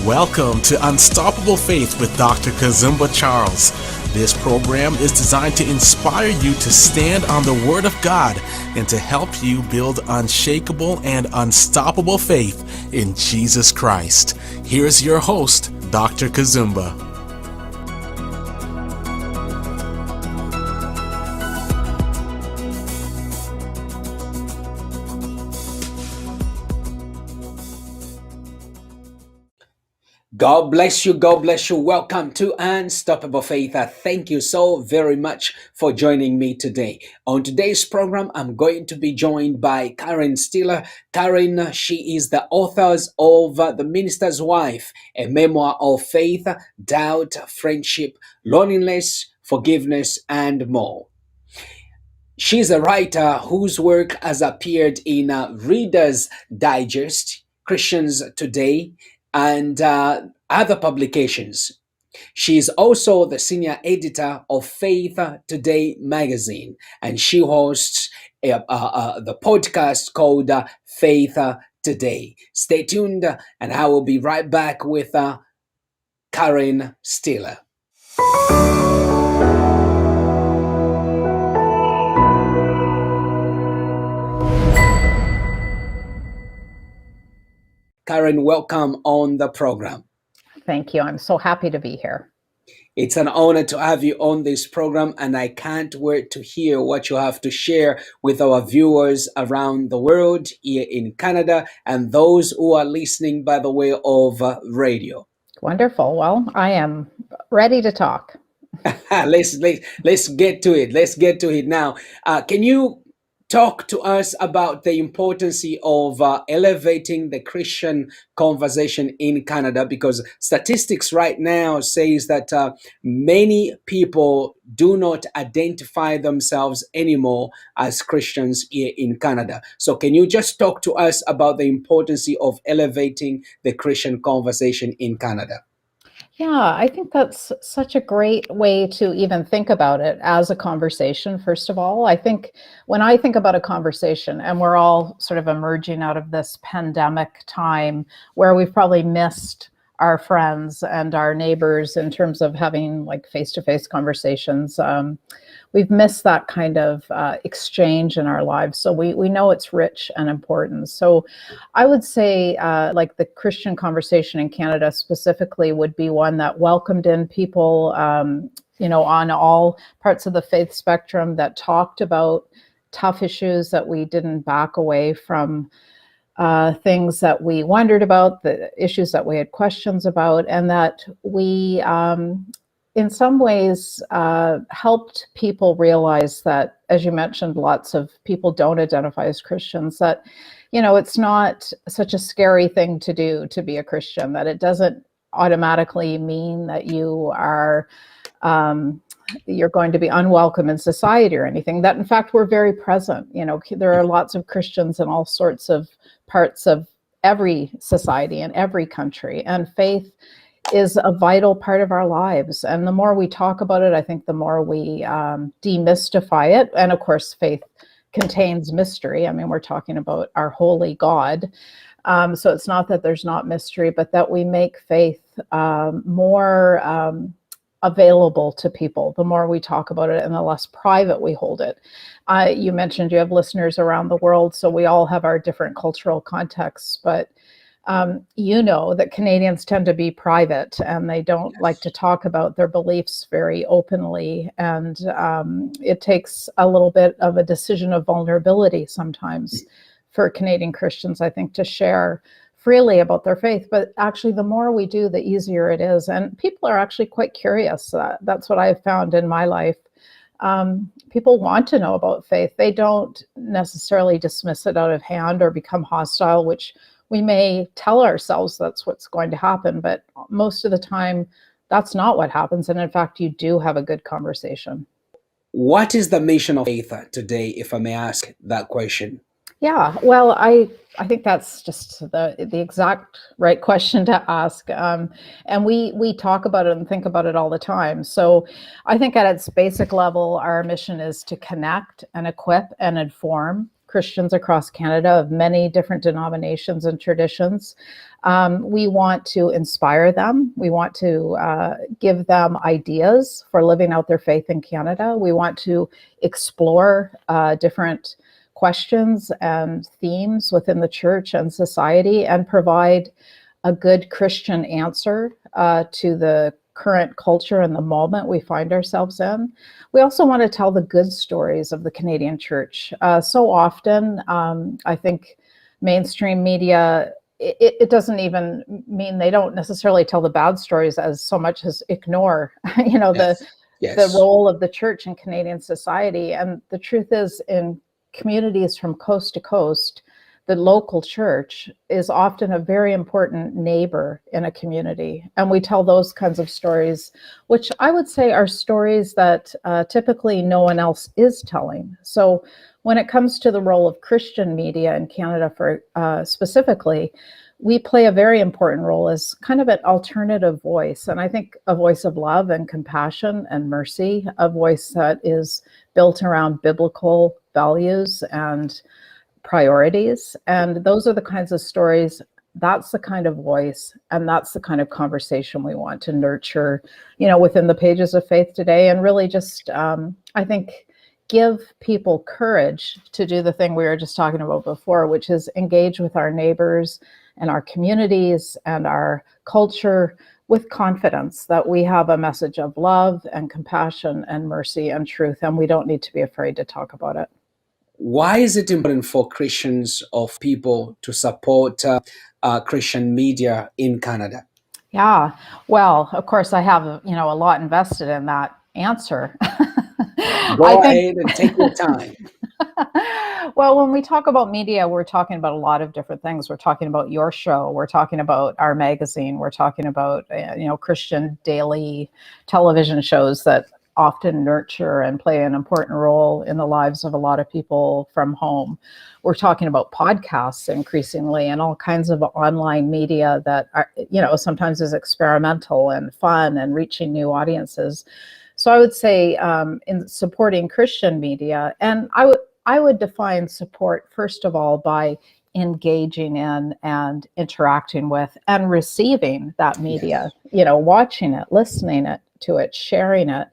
Welcome to Unstoppable Faith with Dr. Kazumba Charles. This program is designed to inspire you to stand on the Word of God and to help you build unshakable and unstoppable faith in Jesus Christ. Here's your host, Dr. Kazumba. God bless you. God bless you. Welcome to Unstoppable Faith. Thank you so very much for joining me today. On today's program, I'm going to be joined by Karen Stiller. Karen, she is the author of The Minister's Wife, a memoir of faith, doubt, friendship, loneliness, forgiveness, and more. She's a writer whose work has appeared in Reader's Digest, Christians Today, and other publications. She is also the senior editor of Faith Today magazine, and she hosts the podcast called Faith Today. Stay tuned, and I will be right back with Karen Stiller. Karen, welcome on the program. Thank you. I'm so happy to be here. It's an honor to have you on this program, and I can't wait to hear what you have to share with our viewers around the world, here in Canada, and those who are listening by the way of radio. Wonderful. Well, I am ready to talk. Let's get to it. Let's get to it now. Can you talk to us about the importance of elevating the Christian conversation in Canada? Because statistics right now says that many people do not identify themselves anymore as Christians here in Canada. So can you just talk to us about the importance of elevating the Christian conversation in Canada? Yeah, I think that's such a great way to even think about it as a conversation, first of all. I think when I think about a conversation, and we're all sort of emerging out of this pandemic time where we've probably missed our friends and our neighbors in terms of having like face-to-face conversations. We've missed that kind of exchange in our lives. So we know it's rich and important. So I would say like the Christian conversation in Canada specifically would be one that welcomed in people, on all parts of the faith spectrum, that talked about tough issues, that we didn't back away from things that we wondered about, the issues that we had questions about, and that we in some ways helped people realize that, as you mentioned, lots of people don't identify as Christians, that, it's not such a scary thing to do to be a Christian, that it doesn't automatically mean that you are, you're going to be unwelcome in society or anything, that in fact, we're very present. There are lots of Christians in all sorts of parts of every society and every country, and faith is a vital part of our lives. And the more we talk about it, I think the more we demystify it. And of course, faith contains mystery. I mean, we're talking about our holy God. So it's not that there's not mystery, but that we make faith more available to people. The more we talk about it and the less private we hold it. You mentioned you have listeners around the world, so we all have our different cultural contexts, but that Canadians tend to be private, and they don't like to talk about their beliefs very openly. And it takes a little bit of a decision of vulnerability sometimes for Canadian Christians, I think, to share freely about their faith. But actually, the more we do, the easier it is. And people are actually quite curious. That's what I've found in my life. People want to know about faith. They don't necessarily dismiss it out of hand or become hostile, which we may tell ourselves that's what's going to happen, but most of the time, that's not what happens. And in fact, you do have a good conversation. What is the mission of faith today, if I may ask that question? Yeah, well, I think that's just the exact right question to ask. And we talk about it and think about it all the time. So I think at its basic level, our mission is to connect and equip and inform Christians across Canada of many different denominations and traditions. We want to inspire them. We want to give them ideas for living out their faith in Canada. We want to explore different questions and themes within the church and society and provide a good Christian answer to the current culture and the moment we find ourselves in. We also want to tell the good stories of the Canadian church. So often, I think mainstream media, it doesn't even mean they don't necessarily tell the bad stories as so much as ignore, Yes. the Yes. role of the church in Canadian society. And the truth is, in communities from coast to coast, the local church is often a very important neighbor in a community. And we tell those kinds of stories, which I would say are stories that typically no one else is telling. So when it comes to the role of Christian media in Canada for specifically, we play a very important role as kind of an alternative voice. And I think a voice of love and compassion and mercy, a voice that is built around biblical values and priorities. And those are the kinds of stories, that's the kind of voice, and that's the kind of conversation we want to nurture, within the pages of Faith Today. And really just, I think, give people courage to do the thing we were just talking about before, which is engage with our neighbors and our communities and our culture with confidence that we have a message of love and compassion and mercy and truth, and we don't need to be afraid to talk about it. Why is it important for Christians of people to support Christian media in Canada? Yeah, well, of course, I have a lot invested in that answer. Go ahead and take your time. Well, when we talk about media, we're talking about a lot of different things. We're talking about your show. We're talking about our magazine. We're talking about, Christian daily television shows that often nurture and play an important role in the lives of a lot of people from home. We're talking about podcasts increasingly and all kinds of online media that are, sometimes is experimental and fun and reaching new audiences. So I would say in supporting Christian media, and I would define support, first of all, by engaging in and interacting with and receiving that media, watching it, listening to it, sharing it,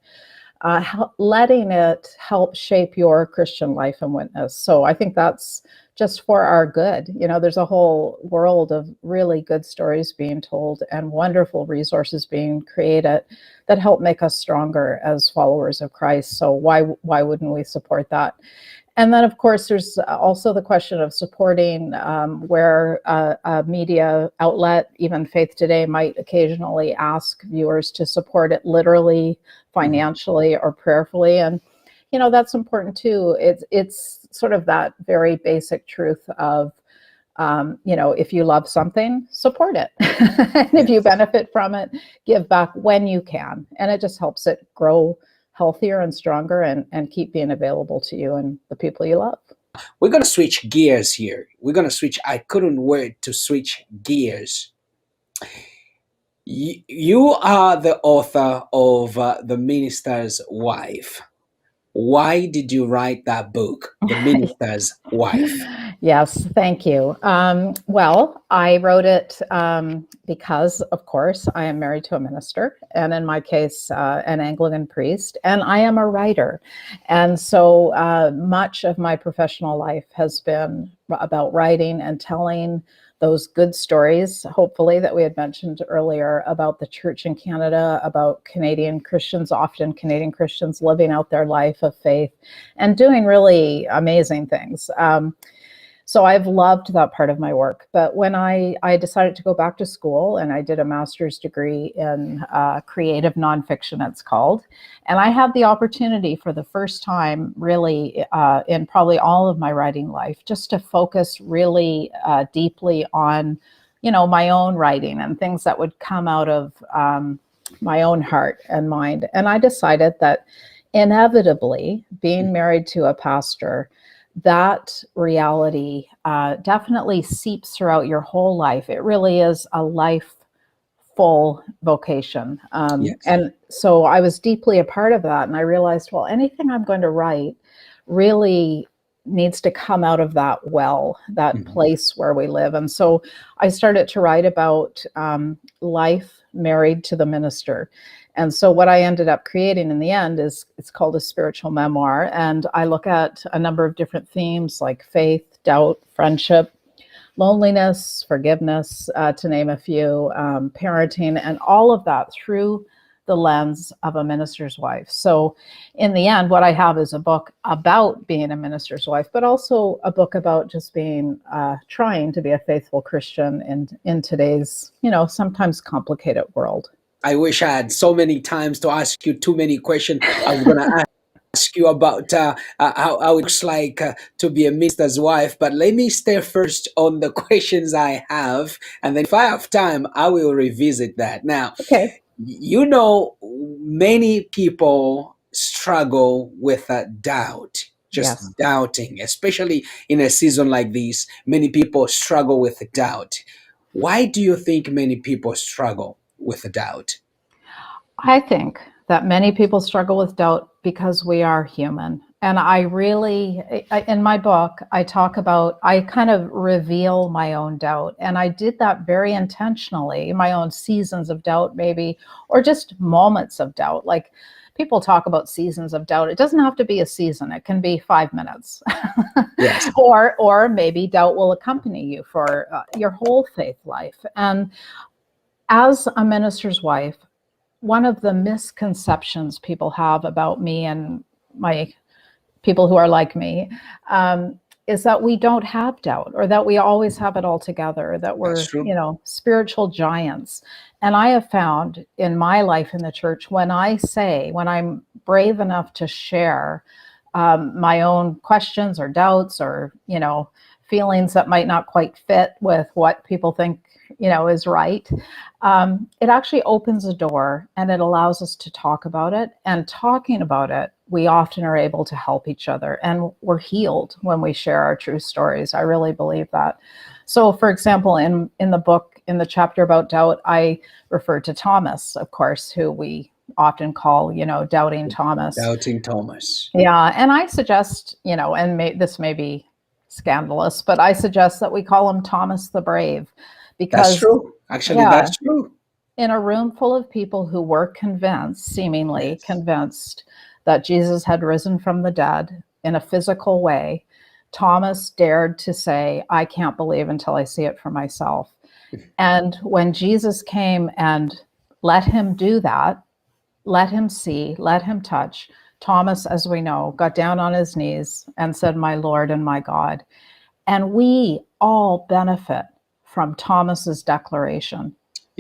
letting it help shape your Christian life and witness. So I think that's just for our good. There's a whole world of really good stories being told and wonderful resources being created that help make us stronger as followers of Christ. So why wouldn't we support that? And then, of course, there's also the question of supporting where a media outlet, even Faith Today, might occasionally ask viewers to support it literally, financially, or prayerfully. And, that's important too. It's sort of that very basic truth of, if you love something, support it. And if you benefit from it, give back when you can. And it just helps it grow healthier and stronger and keep being available to you and the people you love. We're going to switch gears here. I couldn't wait to switch gears. You are the author of The Minister's Wife. Why did you write that book, The Minister's Wife? Yes, thank you. Well, I wrote it because, of course, I am married to a minister, and in my case, an Anglican priest, and I am a writer. And so much of my professional life has been about writing and telling those good stories, hopefully, that we had mentioned earlier about the church in Canada, about Canadian Christians, often Canadian Christians living out their life of faith and doing really amazing things. So I've loved that part of my work. But when I decided to go back to school, and I did a master's degree in creative nonfiction, it's called, and I had the opportunity for the first time really in probably all of my writing life, just to focus really deeply on, my own writing and things that would come out of my own heart and mind. And I decided that inevitably, being married to a pastor, that reality definitely seeps throughout your whole life. It really is a life full vocation. Yes. And so I was deeply a part of that. And I realized, well, anything I'm going to write really needs to come out of that well, that Mhm. place where we live. And so I started to write about life married to the minister. And so what I ended up creating in the end is it's called a spiritual memoir. And I look at a number of different themes like faith, doubt, friendship, loneliness, forgiveness, to name a few, parenting, and all of that through the lens of a minister's wife. So, in the end, what I have is a book about being a minister's wife, but also a book about just being, trying to be a faithful Christian in today's, sometimes complicated world. I wish I had so many times to ask you too many questions. I was going to ask you about how it looks like to be a minister's wife, but let me stay first on the questions I have, and then if I have time, I will revisit that. Now, Okay. many people struggle with doubt, Yes. just doubting, especially in a season like this. Many people struggle with doubt. Why do you think many people struggle with doubt? I think that many people struggle with doubt because we are human. And I really, in my book, I kind of reveal my own doubt. And I did that very intentionally, my own seasons of doubt, maybe, or just moments of doubt. Like people talk about seasons of doubt. It doesn't have to be a season, it can be 5 minutes. Yes. or maybe doubt will accompany you for your whole faith life. And as a minister's wife, one of the misconceptions people have about me and my people who are like me, is that we don't have doubt, or that we always have it all together, that That's we're, true. spiritual giants. And I have found in my life in the church, when I'm brave enough to share my own questions or doubts or, feelings that might not quite fit with what people think, is right, it actually opens a door and it allows us to talk about it. And talking about it, we often are able to help each other, and we're healed when we share our true stories. I really believe that. So, for example, in the book, in the chapter about doubt, I refer to Thomas, of course, who we often call, doubting Thomas. Doubting Thomas. Yeah, and I suggest, this may be scandalous, but I suggest that we call him Thomas the Brave, That's because, true. Actually, yeah, that's true. in a room full of people who were convinced, seemingly Yes. convinced, that Jesus had risen from the dead in a physical way, Thomas dared to say, I can't believe until I see it for myself. And when Jesus came and let him do that, let him see, let him touch, Thomas, as we know, got down on his knees and said, my Lord and my God. And we all benefit from Thomas's declaration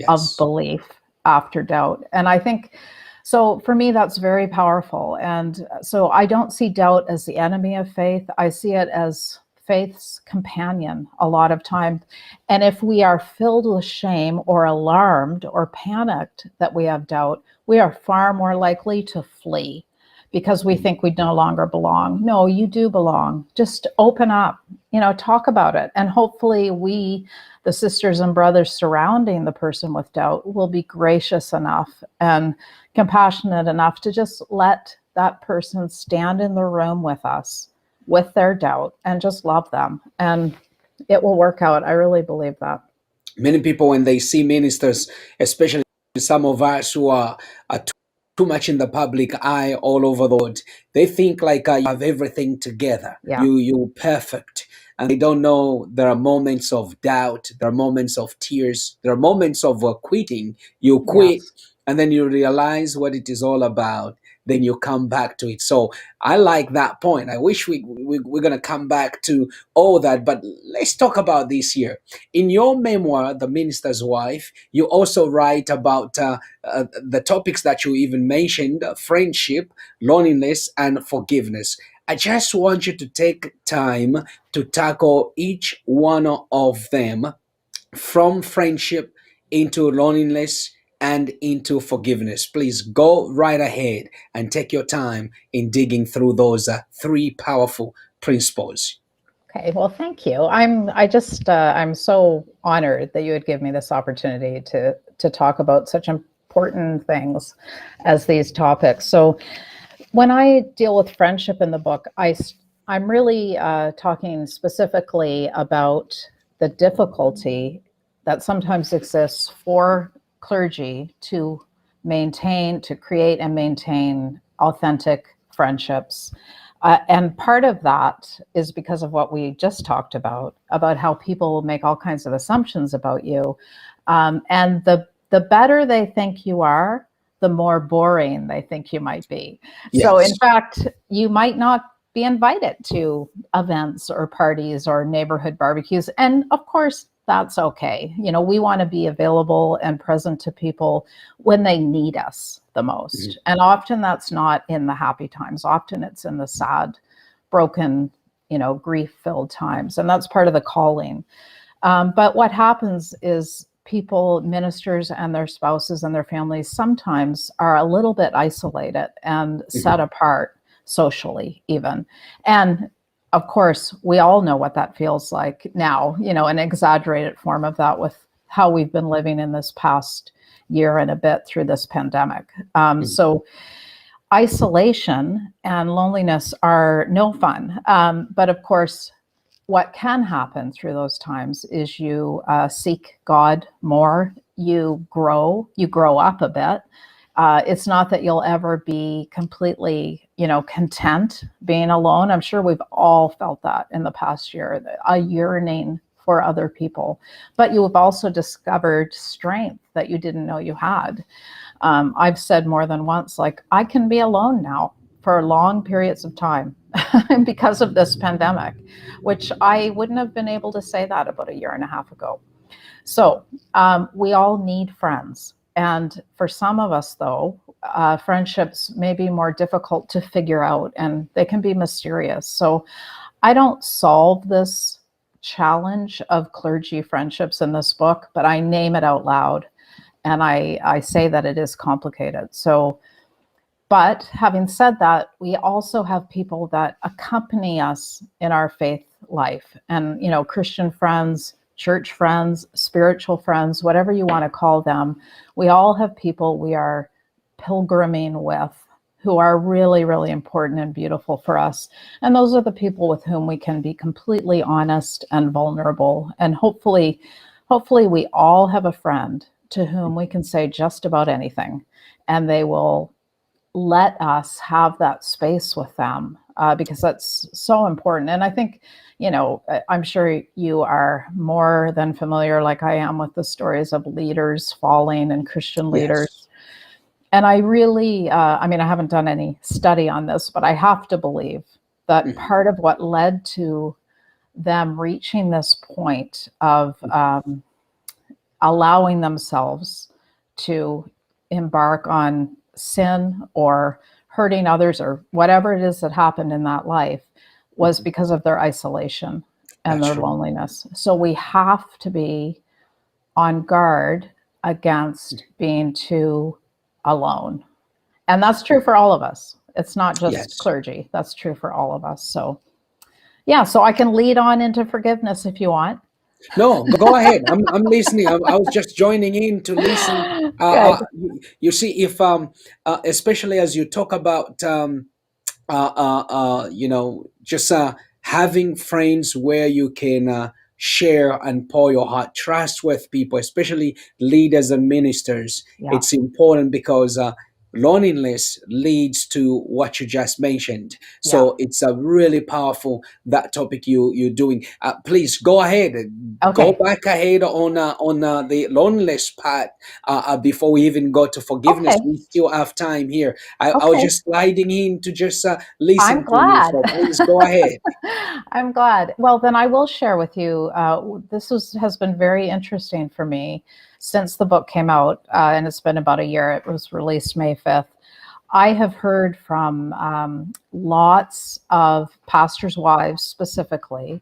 of Yes. belief after doubt. And I think, so for me, that's very powerful. And so I don't see doubt as the enemy of faith. I see it as faith's companion a lot of time. And if we are filled with shame or alarmed or panicked that we have doubt, we are far more likely to flee because we think we no longer belong. No, you do belong. Just open up, talk about it. And hopefully the sisters and brothers surrounding the person with doubt, will be gracious enough and compassionate enough to just let that person stand in the room with us with their doubt and just love them. And it will work out. I really believe that. Many people, when they see ministers, especially some of us who are too much in the public eye all over the world, they think like you have everything together. Yeah. You're perfect. And they don't know there are moments of doubt, there are moments of tears, there are moments of quitting. You quit, Yes. and then you realize what it is all about. Then you come back to it. So I like that point. I wish we're going to come back to all that, but let's talk about this here. In your memoir, The Minister's Wife, you also write about the topics that you even mentioned: friendship, loneliness, and forgiveness. I just want you to take time to tackle each one of them, from friendship into loneliness and into forgiveness. Please go right ahead and take your time in digging through those three powerful principles. Okay. Well, thank you. I'm so honored that you would give me this opportunity to talk about such important things as these topics. So when I deal with friendship in the book, I'm really talking specifically about the difficulty that sometimes exists for clergy to create and maintain authentic friendships. And part of that is because of what we just talked about how people make all kinds of assumptions about you. And the better they think you are, the more boring they think you might be. So, in Yes. fact, you might not be invited to events or parties or neighborhood barbecues. And of course, that's okay. You know, we want to be available and present to people when they need us the most. Mhm. And often that's not in the happy times. Often it's in the sad, broken, grief-filled times. And that's part of the calling. But what happens is people, ministers and their spouses and their families sometimes are a little bit isolated and set Mhm. apart socially even. And of course, we all know what that feels like now, an exaggerated form of that with how we've been living in this past year and a bit through this pandemic. Mhm. So isolation and loneliness are no fun. But of course, what can happen through those times is you seek God more, you grow up a bit. It's not that you'll ever be completely, content being alone. I'm sure we've all felt that in the past year, a yearning for other people. But you have also discovered strength that you didn't know you had. I've said more than once, like, I can be alone now for long periods of time because of this pandemic, which I wouldn't have been able to say that about a year and a half ago. So we all need friends. And for some of us, though, friendships may be more difficult to figure out and they can be mysterious. So I don't solve this challenge of clergy friendships in this book, but I name it out loud. And I say that it is complicated. So, but having said that, we also have people that accompany us in our faith life, and Christian friends, church friends, spiritual friends, whatever you want to call them. We all have people we are pilgriming with who are really, really important and beautiful for us. And those are the people with whom we can be completely honest and vulnerable. And hopefully we all have a friend to whom we can say just about anything, and they will let us have that space with them, because that's so important. And I think, I'm sure you are more than familiar, like I am, with the stories of leaders falling and Christian Yes. leaders. And I really, I mean, I haven't done any study on this, but I have to believe that Mhm. part of what led to them reaching this point of allowing themselves to embark on sin or hurting others or whatever it is that happened in that life was Mhm. because of their isolation and That's their true. loneliness. So we have to be on guard against being too alone. And that's true for all of us. It's not just Yes. clergy. That's true for all of us. So, yeah, so I can lead on into forgiveness if you want. No, go ahead. I'm listening. I was just joining in to listen. Good. You see, if especially as you talk about just having friends where you can share and pour your heart, trust with people, especially leaders and ministers. Yeah. It's important because loneliness leads to what you just mentioned. Yeah. So it's a really powerful that topic you're doing. Please go ahead, go Okay. back ahead on the loneliness part before we even go to forgiveness. Okay. We still have time here. I was Okay. just sliding in to just I'm listen to you. glad. So please go ahead. I'm glad. Well, then I will share with you. Has been very interesting for me since the book came out, and it's been about a year. It was released May 5th. I have heard from lots of pastors' wives specifically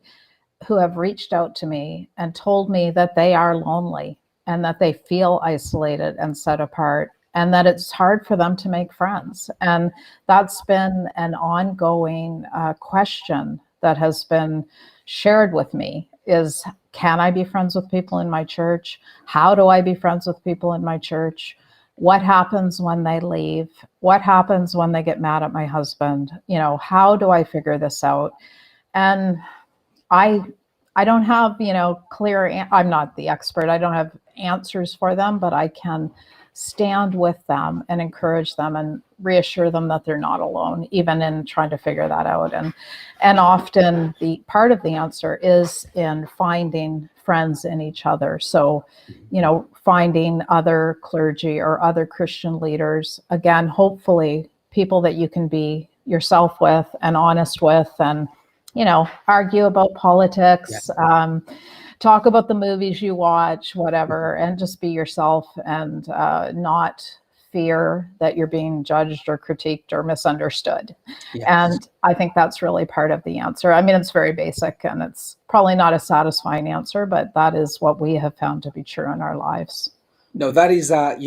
who have reached out to me and told me that they are lonely and that they feel isolated and set apart and that it's hard for them to make friends. And that's been an ongoing question that has been shared with me is, can I be friends with people in my church? How do I be friends with people in my church? What happens when they leave? What happens when they get mad at my husband? How do I figure this out? And I I don't have, clear, I'm not the expert. I don't have answers for them, but I can stand with them and encourage them and reassure them that they're not alone, even in trying to figure that out. And often the part of the answer is in finding friends in each other. So, finding other clergy or other Christian leaders, again, hopefully people that you can be yourself with and honest with, and argue about Yeah. politics, talk about the movies you watch, whatever, and just be yourself, and not fear that you're being judged or critiqued or misunderstood. Yes. And I think that's really part of the answer. I mean, it's very basic and it's probably not a satisfying answer, but that is what we have found to be true in our lives. No, that is I,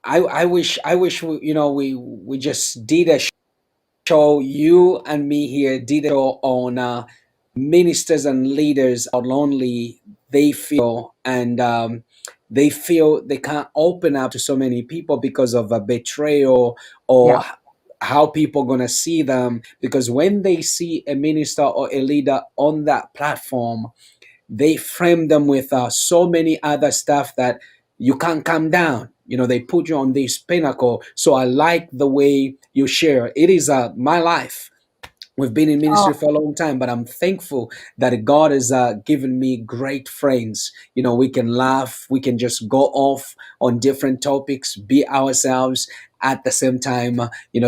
I wish we just did a show. You and me here did a show on ministers and leaders how lonely they feel, and they feel they can't open up to so many people because of a betrayal, or Yeah. how people gonna see them, because when they see a minister or a leader on that platform, they frame them with so many other stuff that you can't come down. They put you on this pinnacle. So I like the way you share. It is my life. We've been in ministry Oh, for a long time, but I'm thankful that God has given me great friends. We can laugh, we can just go off on different topics, be ourselves at the same time,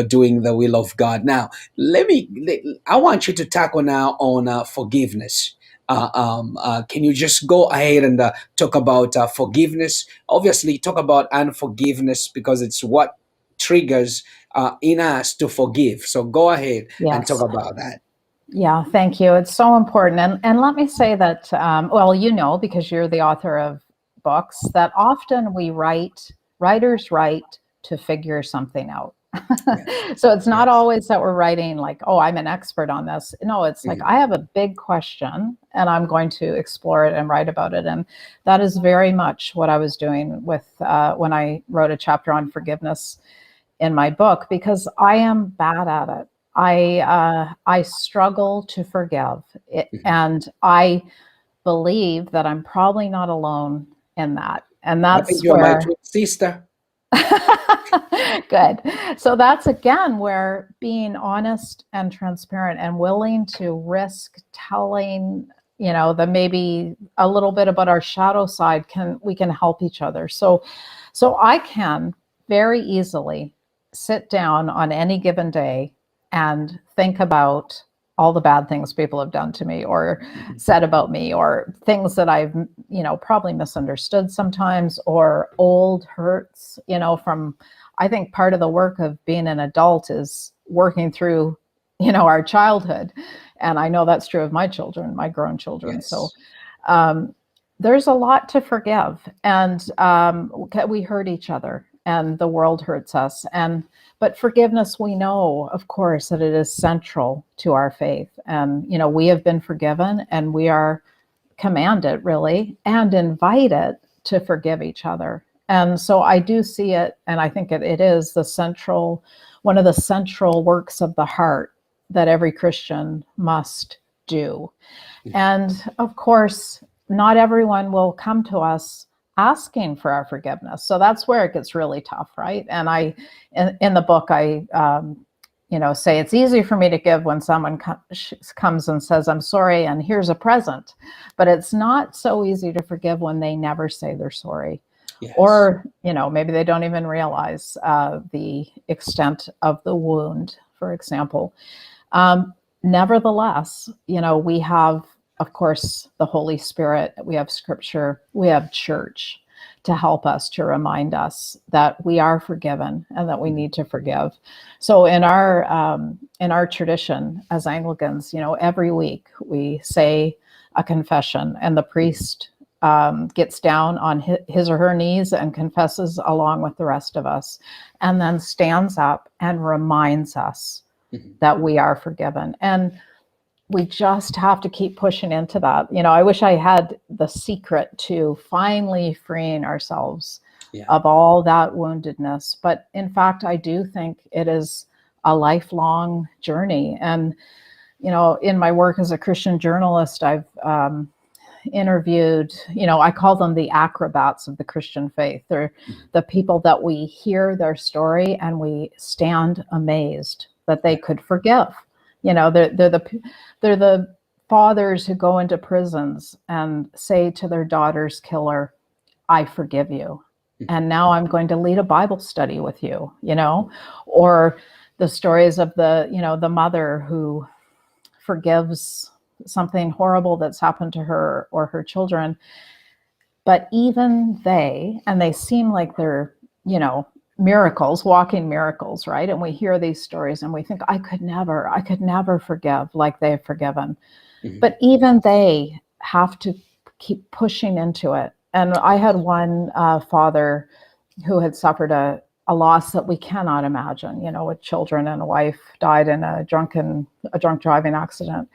doing the will of God. Now, I want you to tackle now on forgiveness. Can you just go ahead and talk about forgiveness? Obviously, talk about unforgiveness because it's what triggers in us to forgive. So go ahead and talk yes. about that. Yeah, thank you. It's so important. And let me say that, well, because you're the author of books, that often writers write to figure something out. Yeah. So it's not Yes. always that we're writing like, oh, I'm an expert on this. No, it's like, Mhm. I have a big question and I'm going to explore it and write about it. And that is very much what I was doing with when I wrote a chapter on forgiveness in my book, because I am bad at it. I struggle to forgive it, Mhm. and I believe that I'm probably not alone in that. And I think that's you're my where twin sister. good. So that's again where being honest and transparent and willing to risk telling, the maybe a little bit about our shadow side, we can help each other. So I can very easily sit down on any given day and think about all the bad things people have done to me or Mhm. said about me, or things that I've, probably misunderstood sometimes, or old hurts, from, I think part of the work of being an adult is working through, our childhood. And I know that's true of my children, my grown children. So Yes. um, there's a lot to forgive. And we hurt each other and the world hurts us. But forgiveness, we know, of course, that it is central to our faith. And, we have been forgiven and we are commanded, really, and invited to forgive each other. And so I do see it, and I think it is one of the central works of the heart that every Christian must do. And of course, not everyone will come to us asking for our forgiveness. So that's where it gets really tough, right? And in the book, I, say it's easy for me to give when someone comes and says, I'm sorry, and here's a present. But it's not so easy to forgive when they never say they're sorry. Yes. Or, maybe they don't even realize the extent of the wound, for example. Um, Nevertheless, we have, of course, the Holy Spirit, we have scripture, we have church to help us, to remind us that we are forgiven and that we Mhm. need to forgive. So in our tradition as Anglicans, every week we say a confession, and the Mhm. priest gets down on his or her knees and confesses along with the rest of us, and then stands up and reminds us Mhm. that we are forgiven. And we just have to keep pushing into that. I wish I had the secret to finally freeing ourselves Yeah. of all that woundedness. But in fact, I do think it is a lifelong journey. And, in my work as a Christian journalist, I've interviewed, I call them the acrobats of the Christian faith. They're Mhm. the people that we hear their story and we stand amazed that they could forgive. They're the fathers who go into prisons and say to their daughter's killer, I forgive you. Mhm. And now I'm going to lead a Bible study with you, or the stories of the mother who forgives something horrible that's happened to her or her children. But even they seem like they're, miracles, walking miracles, right? And we hear these stories and we think, I could never forgive like they've forgiven. Mhm. But even they have to keep pushing into it. And I had one father who had suffered a loss that we cannot imagine, with children, and a wife died in a drunk driving accident.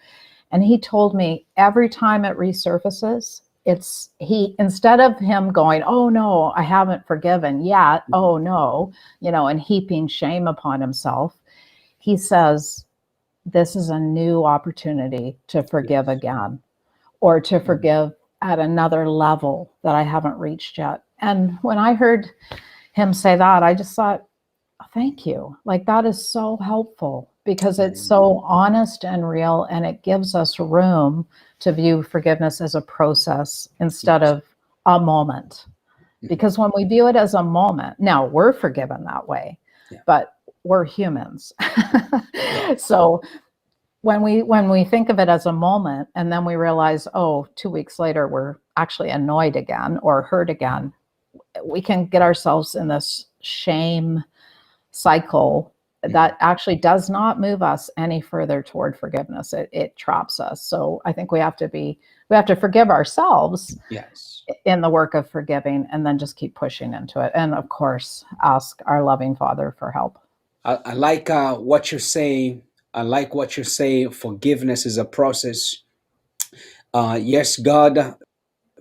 And he told me every time it resurfaces, instead of him going, oh no, I haven't forgiven yet, oh no, and heaping shame upon himself, he says, this is a new opportunity to forgive Yes. again, or to Mhm. forgive at another level that I haven't reached yet. And when I heard him say that, I just thought, thank you. Like, that is so helpful because it's Mhm. so honest and real, and it gives us room to view forgiveness as a process instead Yes. of a moment. Mhm. Because when we view it as a moment, now we're forgiven that way, Yeah. but we're humans. Yeah. So when we think of it as a moment and then we realize, oh, 2 weeks later we're actually annoyed again or hurt again, we can get ourselves in this shame cycle Mhm. that actually does not move us any further toward forgiveness. It traps us. So I think we have to forgive ourselves Yes. in the work of forgiving, and then just keep pushing into it. And of course, ask our loving Father for help. I like what you say. I like what you say. Forgiveness is a process. Yes, God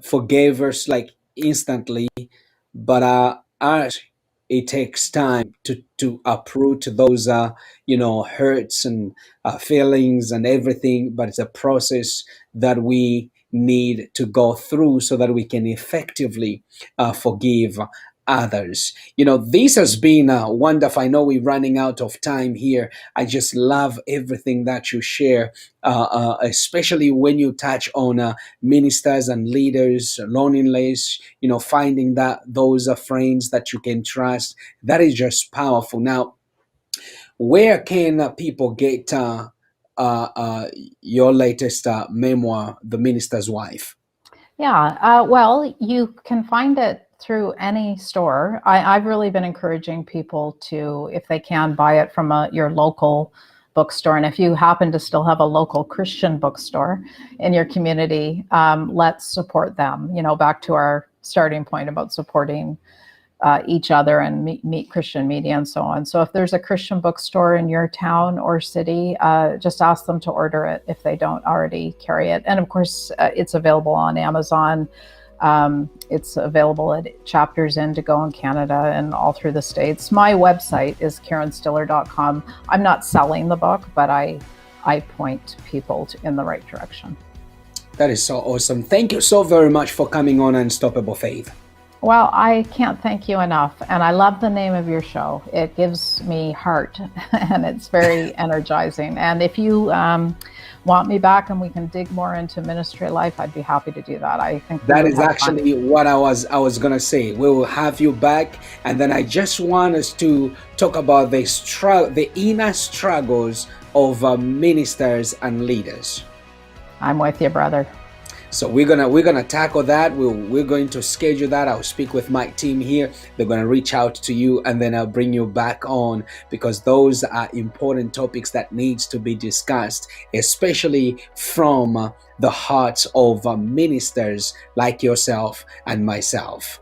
forgave us like instantly, but us, it takes time to uproot those hurts and feelings and everything. But it's a process that we need to go through so that we can effectively forgive others. This has been wonderful. I know we're running out of time here. I just love everything that you share, especially when you touch on ministers and leaders, loneliness, finding that those are friends that you can trust. That is just powerful. Now, where can people get uh, uh, your latest memoir, The Minister's Wife? Yeah, well, you can find it through any store. I've really been encouraging people to, if they can, buy it from your local bookstore. And if you happen to still have a local Christian bookstore in your community, let's support them. Back to our starting point about supporting each other and meet Christian media and so on. So if there's a Christian bookstore in your town or city, just ask them to order it if they don't already carry it. And of course, it's available on Amazon. It's available at Chapters Indigo in Canada and all through the States. My website is karenstiller.com. I'm not selling the book, but I point people in the right direction. That is so awesome. Thank you so very much for coming on Unstoppable Faith. Well, I can't thank you enough. And I love the name of your show. It gives me heart and it's very energizing. And if you want me back and we can dig more into ministry life, I'd be happy to do that. I think we That would is have fun. actually what I was gonna say. We will have you back, and then I just want us to talk about the inner struggles of ministers and leaders. I'm with you, brother. So we're gonna tackle that. We're going to schedule that. I'll speak with my team here. They're gonna reach out to you, and then I'll bring you back on, because those are important topics that needs to be discussed, especially from the hearts of ministers like yourself and myself.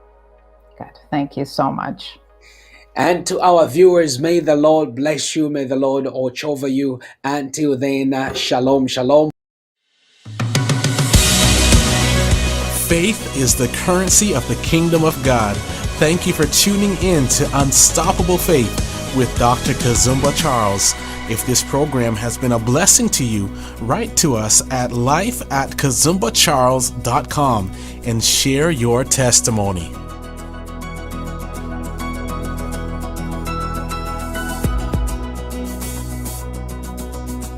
Good. Thank you so much. And to our viewers, may the Lord bless you. May the Lord watch over you. Until then, shalom, shalom. Faith is the currency of the kingdom of God. Thank you for tuning in to Unstoppable Faith with Dr. Kazumba Charles. If this program has been a blessing to you, write to us at life@kazumbacharles.com and share your testimony.